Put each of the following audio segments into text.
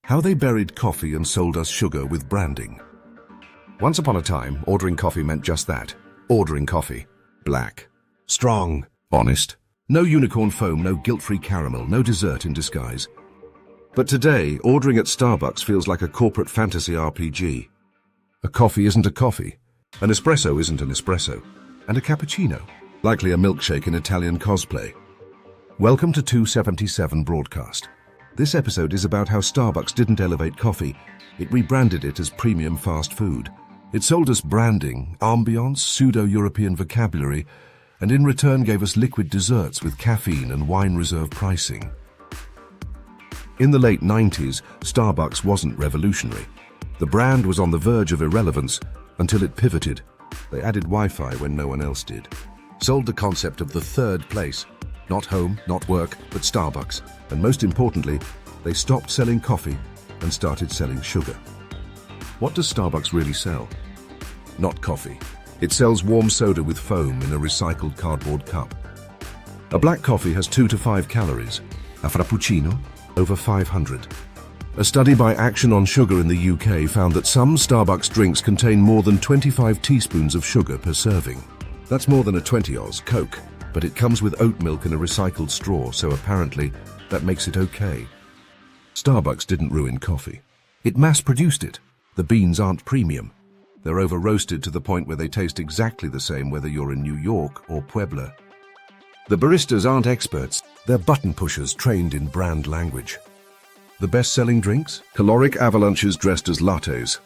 How they buried coffee and sold us sugar with branding. Once upon a time, ordering coffee meant just that. Ordering coffee. Black. Strong. Honest. No unicorn foam, no guilt-free caramel, no dessert in disguise. But today, ordering at Starbucks feels like a corporate fantasy RPG. A coffee isn't a coffee. An espresso isn't an espresso. And a cappuccino, likely a milkshake in Italian cosplay. Welcome to 277 Broadcast. This episode is about how Starbucks didn't elevate coffee, it rebranded it as premium fast food. It sold us branding, ambiance, pseudo-European vocabulary, and in return gave us liquid desserts with caffeine and wine reserve pricing. In the late 90s, Starbucks wasn't revolutionary. The brand was on the verge of irrelevance until it pivoted. They added Wi-Fi when no one else did. Sold the concept of the third place. Not home, not work, but Starbucks. And most importantly, they stopped selling coffee and started selling sugar. What does Starbucks really sell? Not coffee. It sells warm soda with foam in a recycled cardboard cup. A black coffee has 2 to 5 calories. A frappuccino, over 500. A study by Action on Sugar in the UK found that some Starbucks drinks contain more than 25 teaspoons of sugar per serving. That's more than a 20 Oz Coke. But it comes with oat milk in a recycled straw, so apparently that makes it okay. Starbucks didn't ruin coffee. It mass-produced it. The beans aren't premium. They're over-roasted to the point where they taste exactly the same whether you're in New York or Puebla. The baristas aren't experts. They're button pushers trained in brand language. The best-selling drinks? Caloric avalanches dressed as lattes.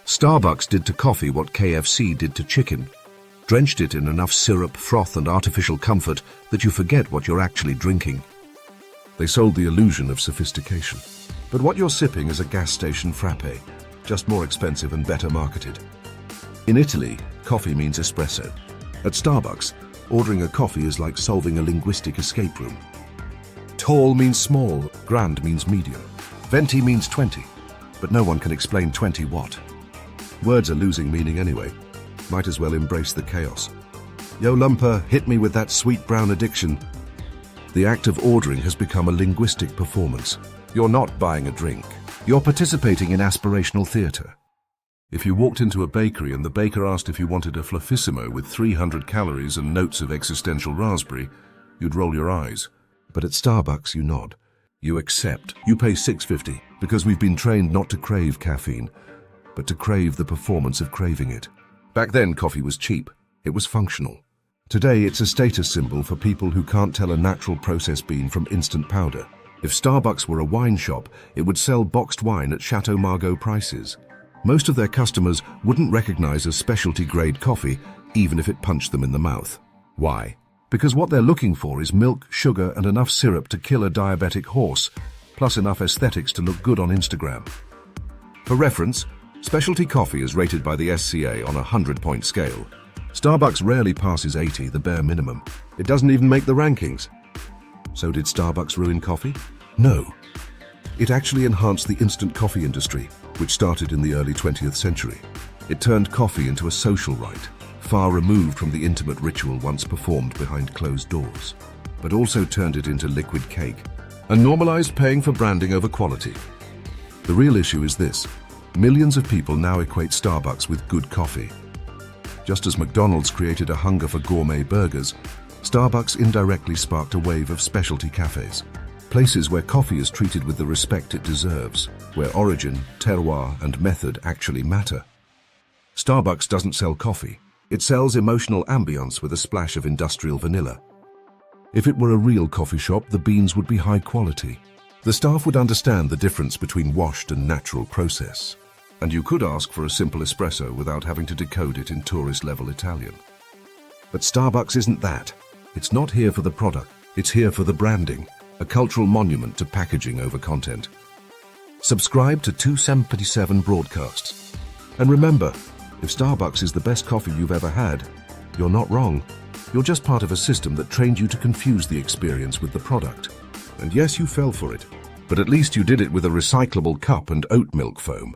Starbucks did to coffee what KFC did to chicken. Drenched it in enough syrup, froth, and artificial comfort that you forget what you're actually drinking. They sold the illusion of sophistication. But what you're sipping is a gas station frappe, just more expensive and better marketed. In Italy, coffee means espresso. At Starbucks, ordering a coffee is like solving a linguistic escape room. Tall means small, grand means medium. Venti means 20, but no one can explain 20 what. Words are losing meaning anyway. Might as well embrace the chaos. Yo lumper, hit me with that sweet brown addiction. The act of ordering has become a linguistic performance. You're not buying a drink. You're participating in aspirational theatre. If you walked into a bakery and the baker asked if you wanted a fluffissimo with 300 calories and notes of existential raspberry, you'd roll your eyes. But at Starbucks, you nod. You accept. You pay $6.50 because we've been trained not to crave caffeine, but to crave the performance of craving it. Back then, coffee was cheap. It was functional. Today, it's a status symbol for people who can't tell a natural process bean from instant powder. If Starbucks were a wine shop, it would sell boxed wine at Chateau Margaux prices. Most of their customers wouldn't recognize a specialty-grade coffee, even if it punched them in the mouth. Why? Because what they're looking for is milk, sugar, and enough syrup to kill a diabetic horse, plus enough aesthetics to look good on Instagram. For reference, specialty coffee is rated by the SCA on a 100-point scale. Starbucks rarely passes 80, the bare minimum. It doesn't even make the rankings. So did Starbucks ruin coffee? No. It actually enhanced the instant coffee industry, which started in the early 20th century. It turned coffee into a social rite, far removed from the intimate ritual once performed behind closed doors, but also turned it into liquid cake and normalized paying for branding over quality. The real issue is this. Millions of people now equate Starbucks with good coffee. Just as McDonald's created a hunger for gourmet burgers, Starbucks indirectly sparked a wave of specialty cafes. Places where coffee is treated with the respect it deserves, where origin, terroir, and method actually matter. Starbucks doesn't sell coffee. It sells emotional ambience with a splash of industrial vanilla. If it were a real coffee shop, the beans would be high quality. The staff would understand the difference between washed and natural process. And you could ask for a simple espresso without having to decode it in tourist-level Italian. But Starbucks isn't that. It's not here for the product. It's here for the branding, a cultural monument to packaging over content. Subscribe to 277 Broadcasts. And remember, if Starbucks is the best coffee you've ever had, you're not wrong. You're just part of a system that trained you to confuse the experience with the product. And yes, you fell for it. But at least you did it with a recyclable cup and oat milk foam.